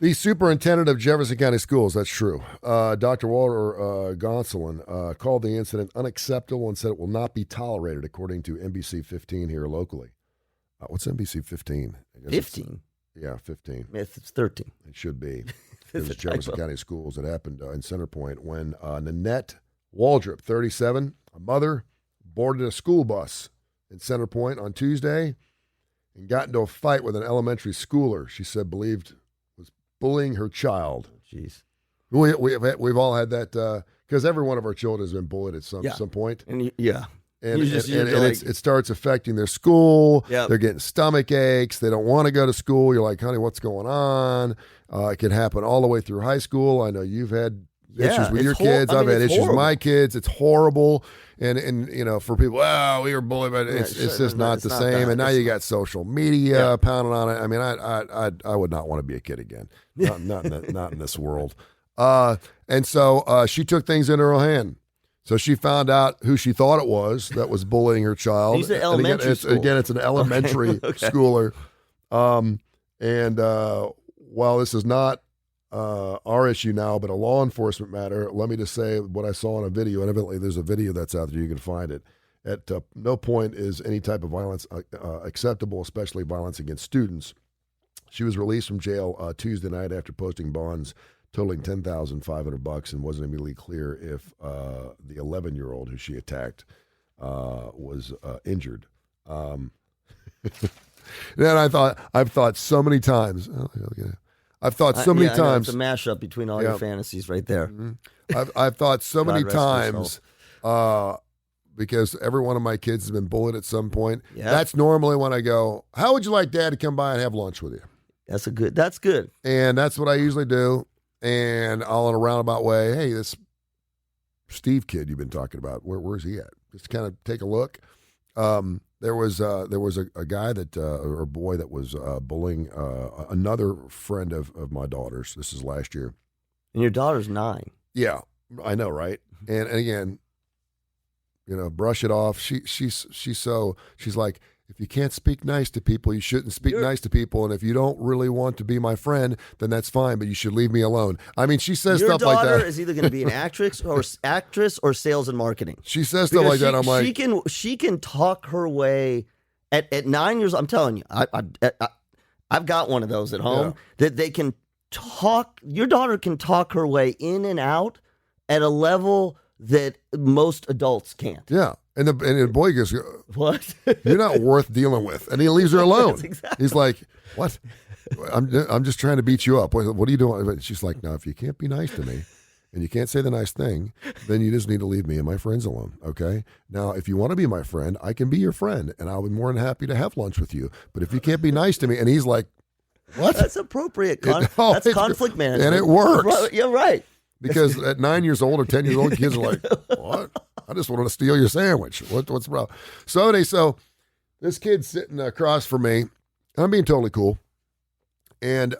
The superintendent of Jefferson County Schools, that's true, Dr. Walter Gonsolin, called the incident unacceptable and said it will not be tolerated, according to NBC 15 here locally. What's NBC 15? 15? Yeah, 15. It's 13. It should be. It was Jefferson County Schools. It happened in Center Point when Nanette Waldrop, 37, a mother, boarded a school bus in Center Point on Tuesday and got into a fight with an elementary schooler she said believed was bullying her child. Jeez. We've all had that because every one of our children has been bullied at some point. And And it starts affecting their school. Yep. They're getting stomach aches. They don't want to go to school. You're like, honey, what's going on? It can happen all the way through high school. I know you've had issues with your kids. I've had issues with my kids. It's horrible. And you know, for people, we were bullied, but it's just not the same. And now you got social media pounding on it. I mean, I would not want to be a kid again. Not in this world. And so she took things in her own hand. So she found out who she thought it was that was bullying her child. He's an elementary school. Again, it's an elementary schooler. While this is not our issue now, but a law enforcement matter, let me just say what I saw in a video. And evidently there's a video that's out there. You can find it. At no point is any type of violence acceptable, especially violence against students. She was released from jail Tuesday night after posting bonds totaling $10,500, and wasn't immediately clear if the 11-year-old who she attacked was injured. Then I've thought so many times. It's a mashup between all your fantasies right there. Mm-hmm. I've thought so many times because every one of my kids has been bullied at some point. Yep. That's normally when I go, how would you like Dad to come by and have lunch with you? That's good. And that's what I usually do. And all in a roundabout way, hey, this Steve kid you've been talking about, where's he at? Just kind of take a look. There was a guy that or a boy that was bullying another friend of my daughter's. This is last year. And your daughter's 9. Yeah, I know, right? And again, you know, brush it off. She's like, if you can't speak nice to people, you shouldn't speak nice to people. And if you don't really want to be my friend, then that's fine, but you should leave me alone. I mean, she says stuff like that. Your daughter is either going to be an actress or sales and marketing. She says stuff like that. I'm like, she can talk her way at 9 years. I'm telling you, I've got one of those at home that they can talk. Your daughter can talk her way in and out at a level that most adults can't. Yeah. And the boy goes, what? You're not worth dealing with. And he leaves her alone. Exactly. He's like, what? I'm just trying to beat you up. What are you doing? She's like, no, if you can't be nice to me and you can't say the nice thing, then you just need to leave me and my friends alone, okay? Now, if you want to be my friend, I can be your friend, and I'll be more than happy to have lunch with you. But if you can't be nice to me, and he's like, what? That's appropriate. That's conflict management. And it works. You're right. Because at 9 years old or 10 years old, kids are like, what? I just wanted to steal your sandwich. What's the problem? So this kid's sitting across from me, and I'm being totally cool. And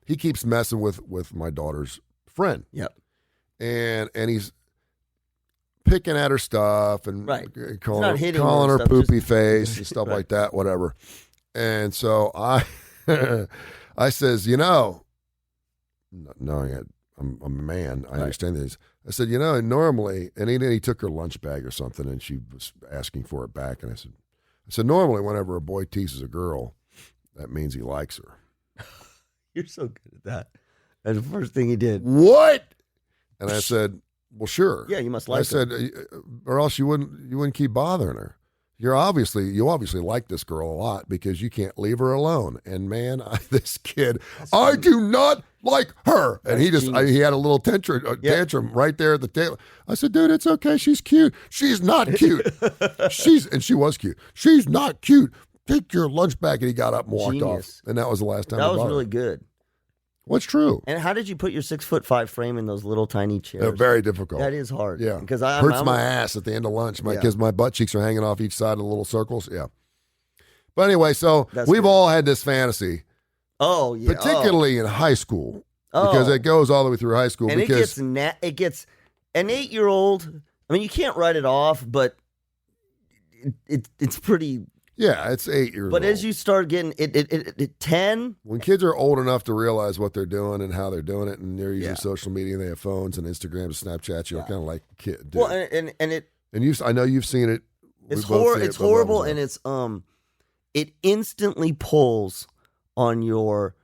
he keeps messing with my daughter's friend. Yep. And he's picking at her stuff and calling her poopy face and stuff like that, whatever. And so I says, you know, knowing I'm a man, I understand this. I said, you know, normally, and he took her lunch bag or something, and she was asking for it back. And I said, normally, whenever a boy teases a girl, that means he likes her. You're so good at that. That's the first thing he did. What? And I said, well, sure. Yeah, you must like her. I said, or else you wouldn't keep bothering her. You obviously like this girl a lot because you can't leave her alone. And man, this kid, I do not like her. And he had a little tantrum right there at the table. I said, dude, it's okay. She's cute. She's not cute. She was cute. She's not cute. Take your lunch back. And he got up and walked off. And that was the last time. That was really good. What's true? And how did you put your 6'5" frame in those little tiny chairs? Very difficult. That is hard. Yeah, because hurts my ass at the end of lunch. Because my butt cheeks are hanging off each side of the little circles. Yeah. But anyway, so we've all had this fantasy. Oh yeah. Particularly in high school, because it goes all the way through high school. And it gets an 8-year-old. I mean, you can't write it off, but it's pretty. Yeah, it's 8 years But old. as you start getting it 10, When kids are old enough to realize what they're doing and how they're doing it, and they're using Yeah. social media, and they have phones and Instagram, Snapchat, you're kind of like, kid, dude. well, and it I know you've seen it. it's We both see it's it, but horrible, levels and up. it instantly pulls on your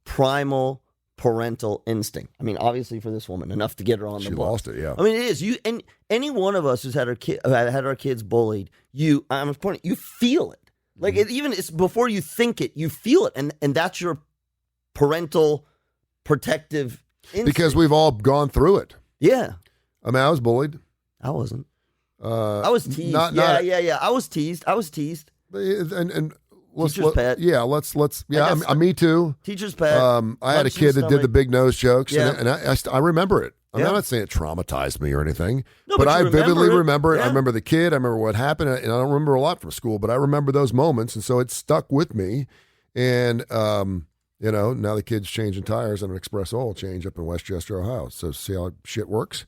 primal parental instinct. I mean, obviously for this woman, enough to get her on She the bus. lost it, yeah. I mean, it is. And any one of us who's had our kids bullied, I'm pointing, you feel it. Like Mm-hmm. it's before you think it, you feel it, and that's your parental protective instinct. Because we've all gone through it. Yeah, I mean, I was bullied. I wasn't. I I was teased. Yeah. I was teased. And let's Teacher's pet. Yeah, let's yeah. guess- Me too. Teacher's pet. I had a Punch in kid the that did the stomach. big nose jokes, Yeah. and I remember it. I mean, Yeah. I'm not saying it traumatized me or anything, No, but but I you vividly remember it. Yeah. I remember the kid. I remember what happened, and I don't remember a lot from school, but I remember those moments, and so it stuck with me. And now the kid's changing tires on an express oil change up in Westchester, Ohio. So see how shit works.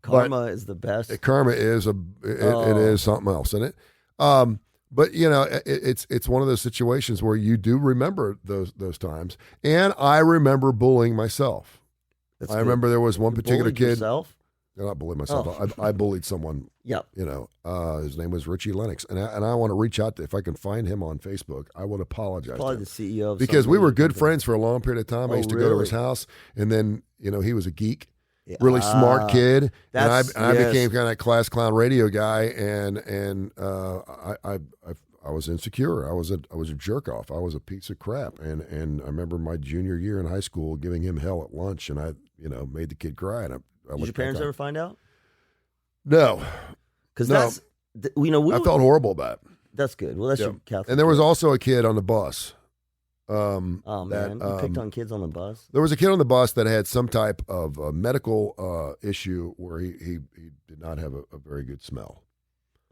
Karma is the best. Karma is it is something else, isn't it? But it's one of those situations where you do remember those times, and I remember bullying myself. That's I good. remember there was one You particular bullied kid. yourself? I not bullied myself. Oh. I bullied someone. Yep. His name was Richie Lennox, and I want to reach out to, if I can find him on Facebook. I would apologize Probably to him. the CEO of Because some we were media good company. friends for a long period of time. I Oh, used to go to really? his house, and then he was a geek. Yeah. Really smart kid, and I That's- became yes. kind of that class clown radio guy, and I was insecure. I was a jerk off. I was a piece of crap, and I remember my junior year in high school giving him hell at lunch, and I made the kid cry. And I Did your parents ever find out? No, Because No. that's we I felt horrible about it. that's good. Well, that's Yeah. your Catholic. And there was kid. also a kid on the bus. Oh that, man, you picked on kids on the bus. There was a kid on the bus that had some type of medical issue where he did not have a very good smell,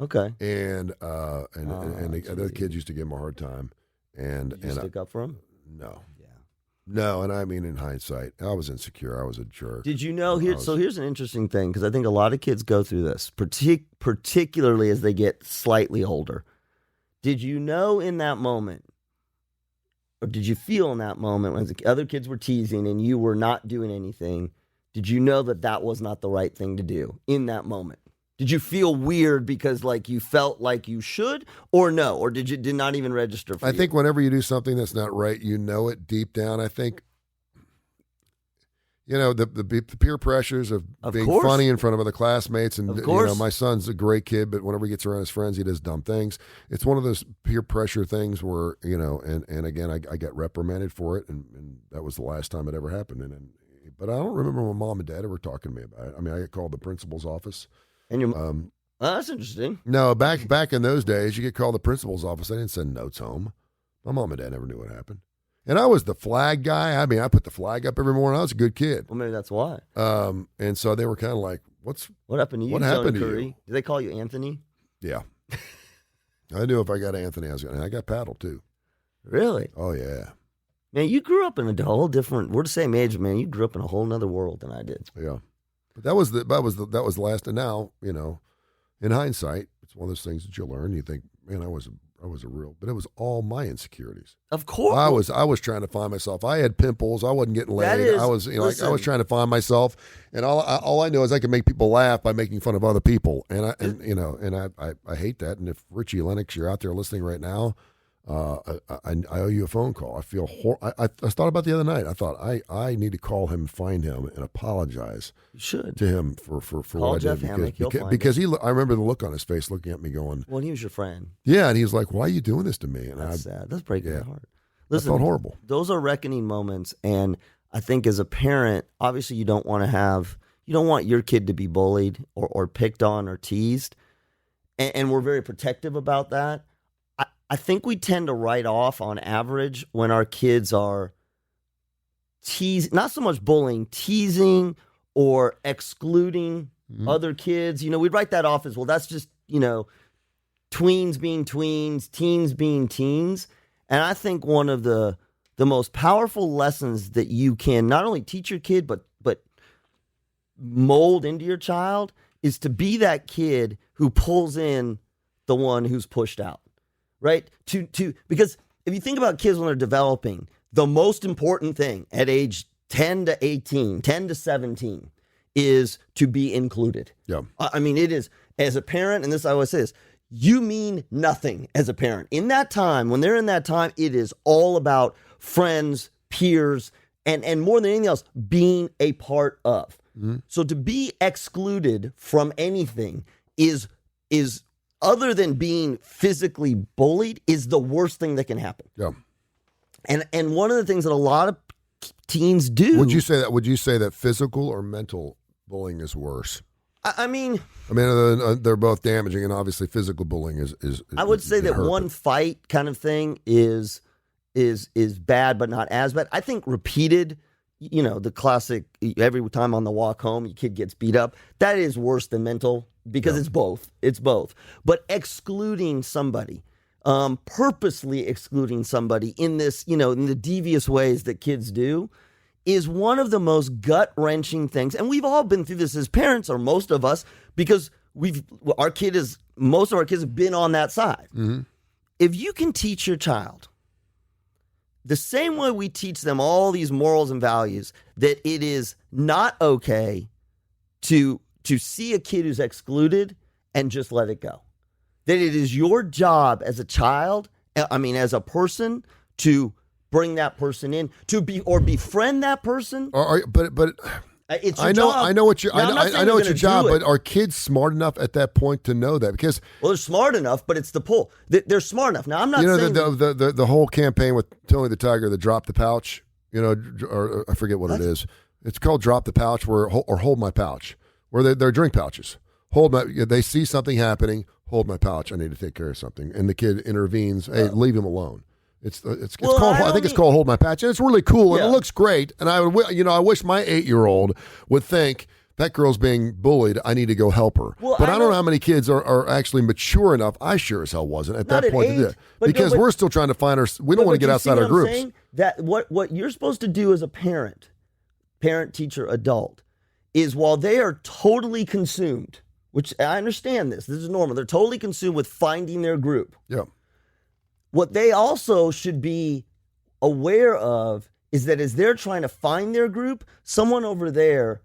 Okay. and the other geez. kids used to give him a hard time, and Did you and stick up for him? no, Yeah. no, and I mean in hindsight, I was insecure. I was a jerk. Did you know I here? was- So here's an interesting thing because I think a lot of kids go through this, particularly as they get slightly older. Did you know in that moment, or did you feel in that moment when the other kids were teasing and you were not doing anything? Did you know that that was not the right thing to do in that moment? Did you feel weird because like you felt like you should, or no, or did not even register for I you? think whenever you do something that's not right, you know it deep down. I think, the peer pressures of being course. funny in front of other classmates, and Of course. my son's a great kid, but whenever he gets around his friends, he does dumb things. It's one of those peer pressure things where and again, I got reprimanded for it, and that was the last time it ever happened. But I don't remember my mom and dad ever talking to me about it. I mean, I got called the principal's office. And your, Oh, that's interesting. No, back in those days, you get called the principal's office. They didn't send notes home. My mom and dad never knew what happened. And I was the flag guy. I mean, I put the flag up every morning. I was a good kid. Well, maybe that's why. And so they were kind of like, What happened to you? What Tony happened to Curry? you? Did they call you Anthony? yeah. I knew if I got Anthony, I got paddled too. Really? Oh, yeah. Man, you grew up in a whole different. We're the same age, man. You grew up in a whole nother world than I did. Yeah. But that was the last. And now, in hindsight, it's one of those things that you learn. You think, man, I was a real, but it was all my insecurities. Of course, I was trying to find myself. I had pimples. I wasn't getting That laid. is- I was, I listen. was trying to find myself, and all I know is I can make people laugh by making fun of other people, and I hate that. And if Richie Lennox, you're out there listening right now, I owe you a phone call. I feel I thought about the other night. I thought I need to call him, find him, and apologize you should. to him for Call what I Jeff did Hammack, he'll find because I remember the look on his face, looking at me, going, Well, he was your friend. yeah, and he was like, why are you doing this to me? And That's sad. That's breaking yeah. my heart. I Listen, felt horrible. those are reckoning moments, and I think as a parent, obviously you don't want your kid to be bullied or picked on or teased, and we're very protective about that. I think we tend to write off on average when our kids are not so much bullying, teasing or excluding other kids. We'd write that off as, well, that's just, tweens being tweens, teens being teens. And I think one of the most powerful lessons that you can not only teach your kid, but mold into your child is to be that kid who pulls in the one who's pushed out, right? Because if you think about kids when they're developing, the most important thing at age 10 to 18, 10 to 17 is to be included. Yeah. I mean, it is, as a parent, and this I always say this, you mean nothing as a parent. In that time, when they're in that time, it is all about friends, peers, and more than anything else, being a part of. Mm-hmm. So to be excluded from anything is other than being physically bullied, is the worst thing that can happen. Yeah. And one of the things that a lot of teens do. Would you say that physical or mental bullying is worse? I mean, they're both damaging, and obviously physical bullying is I would say that one fight kind of thing is bad, but not as bad. I think repeated, the classic, every time on the walk home, your kid gets beat up. That is worse than mental, because it's both. It's both. But excluding somebody, purposely excluding somebody in this, in the devious ways that kids do, is one of the most gut-wrenching things. And we've all been through this as parents, or most of us, because most of our kids have been on that side. Mm-hmm. If you can teach your child the same way we teach them all these morals and values, that it is not okay to see a kid who's excluded and just let it go. That it is your job as a child, as a person, to bring that person in, to befriend that person. But it's your job. I know what your job, but are kids smart enough at that point to know that? Because they're smart enough, but it's the pull. They're smart enough. Now I'm not saying the whole campaign with Tony the Tiger, the drop the pouch, or I forget what it is. It's called drop the pouch, or hold my pouch, where they're drink pouches. They see something happening, hold my pouch. I need to take care of something, and the kid intervenes. Hey, leave him alone. It's called. I think it's called Hold My Patch, and it's really cool, and it looks great. And I wish my 8-year-old would think, that girl's being bullied, I need to go help her. Well, but I don't know how many kids are actually mature enough. I sure as hell wasn't at that point to do it, because we're still trying to find our. We don't want to get outside our groups. Saying? That what you're supposed to do as a parent, teacher, adult, is while they are totally consumed, which I understand this is normal. They're totally consumed with finding their group. Yeah. What they also should be aware of is that as they're trying to find their group, someone over there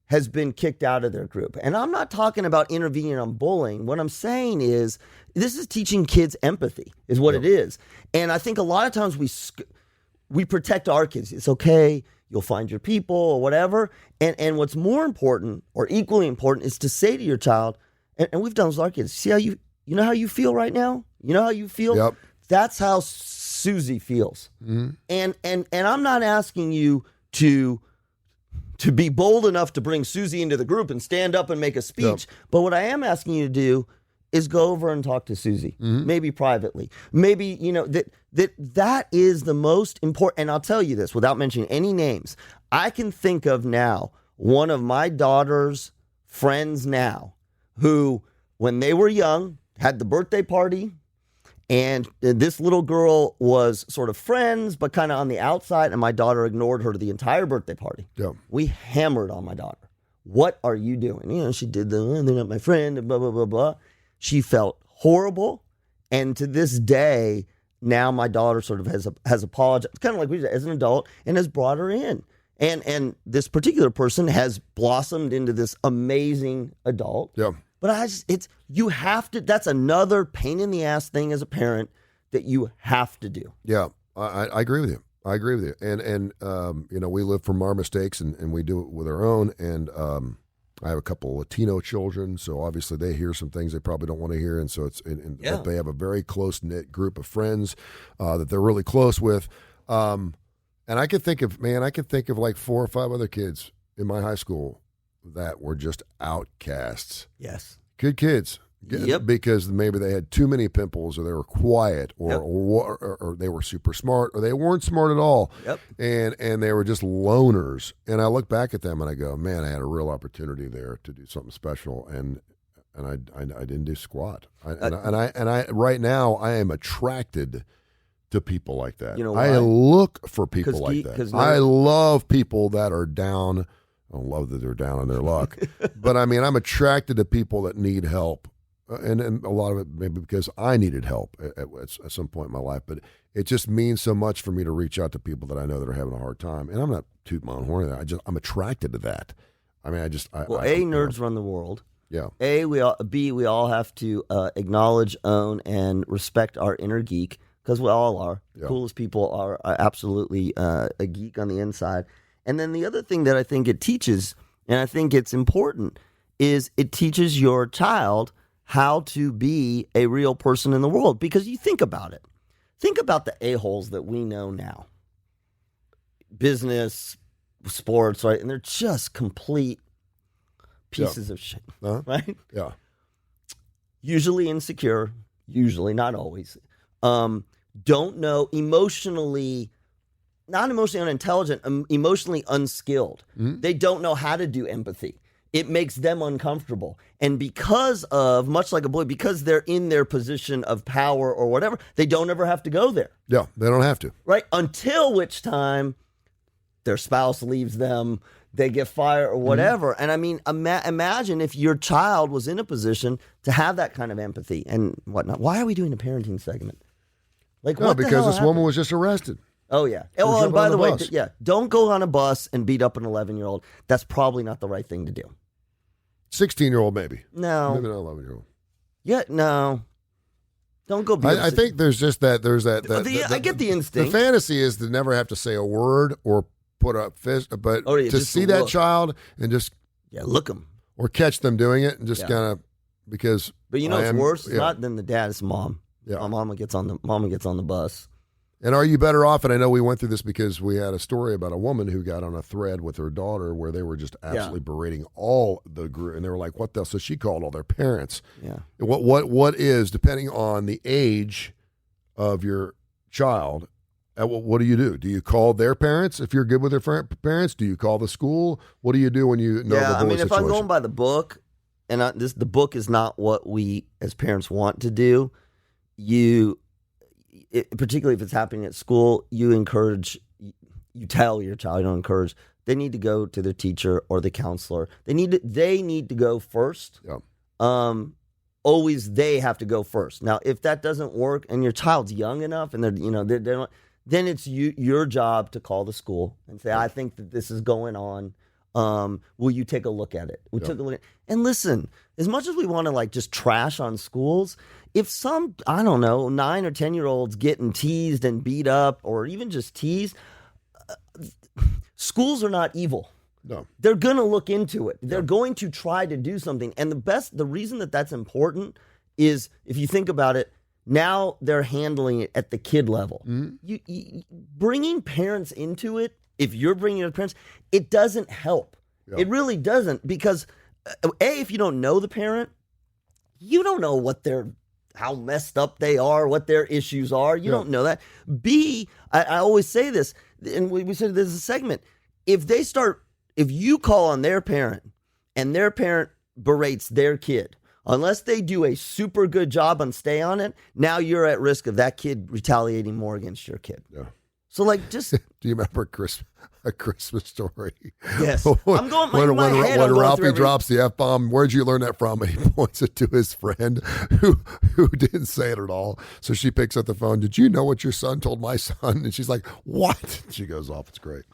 has been kicked out of their group. And I'm not talking about intervening on bullying. What I'm saying is this is teaching kids empathy is what it is. And I think a lot of times we protect our kids. It's okay. You'll find your people or whatever. And what's more important or equally important is to say to your child, and we've done this with our kids, see how you know how you feel right now? You know how you feel? Yep. That's how Susie feels. Mm-hmm. And I'm not asking you to be bold enough to bring Susie into the group and stand up and make a speech. Yep. But what I am asking you to do is go over and talk to Susie, maybe privately. Maybe, that is the most important. And I'll tell you this without mentioning any names. I can think of now one of my daughter's friends now who, when they were young, had the birthday party. And this little girl was sort of friends, but kind of on the outside, and my daughter ignored her the entire birthday party. Yeah. We hammered on my daughter. What are you doing? She did they're not my friend, and blah, blah, blah, blah. She felt horrible. And to this day, now my daughter sort of has apologized, kind of like we did as an adult, and has brought her in. And this particular person has blossomed into this amazing adult. Yeah. But you have to, that's another pain in the ass thing as a parent that you have to do. Yeah, I agree with you. And we live from our mistakes and we do it with our own. And I have a couple of Latino children, so obviously they hear some things they probably don't want to hear. And so but they have a very close-knit group of friends that they're really close with. And I could think of like 4 or 5 other kids in my high school that were just outcasts. Yes. Good kids. Yep. Because maybe they had too many pimples, or they were quiet, or they were super smart, or they weren't smart at all. Yep. And they were just loners. And I look back at them and I go, man, I had a real opportunity there to do something special, and I didn't do squat. Right now I am attracted to people like that. You know why? I look for people like that. I love people that are down. I don't love that they're down on their luck, but I'm attracted to people that need help and a lot of it maybe because I needed help at some point in my life, but it just means so much for me to reach out to people that I know that are having a hard time. And I'm not tooting my own horn. I'm attracted to that. I mean, nerds run the world. Yeah. We all have to acknowledge, own, and respect our inner geek, because we all are. The coolest people are absolutely a geek on the inside. And then the other thing that I think it teaches, and I think it's important, is it teaches your child how to be a real person in the world. Because you think about it. Think about the a-holes that we know now. Business, sports, right? And they're just complete pieces of shit, right? Yeah. Usually insecure, usually, not always. Don't know, not emotionally unintelligent, emotionally unskilled. Mm-hmm. They don't know how to do empathy. It makes them uncomfortable. And because of, much like a bully, because they're in their position of power or whatever, they don't ever have to go there. Yeah, they don't have to. Right? Until which time their spouse leaves them, they get fired or whatever. Mm-hmm. And I mean, imagine if your child was in a position to have that kind of empathy and whatnot. Why are we doing a parenting segment? Like, no, what because this woman was just arrested. Oh, yeah. Oh, and by the way, don't go on a bus and beat up an 11-year-old. That's probably not the right thing to do. 16-year-old, maybe. No. Maybe not 11-year-old. Yeah, no. Don't go beat up. I think there's just that. There's that. I get the instinct. The fantasy is to never have to say a word or put up fist, but to see that child and just look them or catch them doing it and just kind of because. But you know what's worse? It's not than the dad. It's mom. Yeah, mama gets on the bus. And are you better off? And I know we went through this because we had a story about a woman who got on a thread with her daughter where they were just absolutely berating all the group, and they were like, "What the?" So she called all their parents. Yeah. What is, depending on the age of your child, what do? Do you call their parents if you're good with their parents? Do you call the school? What do you do when you know the bully situation? If I'm going by the book, and the book is not what we as parents want to do, particularly if it's happening at school, you tell your child, you don't encourage. They need to go to their teacher or the counselor. They need to go first. Yeah. Always they have to go first. Now, if that doesn't work and your child's young enough and they're then it's your job to call the school and say, I think that this is going on. Will you take a look at it? And listen, as much as we want to just trash on schools, if some, 9 or 10-year-olds getting teased and beat up or even just teased, schools are not evil. No. They're going to look into it. They're going to try to do something. And the reason that that's important is, if you think about it, now they're handling it at the kid level. Mm-hmm. Bringing parents into it, if you're bringing your parents, it doesn't help. Yeah. It really doesn't, because if you don't know the parent, you don't know how messed up they are, what their issues are. You don't know that. B, I always say this, and we said this is a segment. If you call on their parent and their parent berates their kid, unless they do a super good job on stay on it, now you're at risk of that kid retaliating more against your kid. Yeah. So just do you remember a Christmas story? Yes. I'm going when Ralphie drops the F-bomb, where'd you learn that from? And he points it to his friend who didn't say it at all. So she picks up the phone. Did you know what your son told my son? And she's like, what? And she goes off. It's great.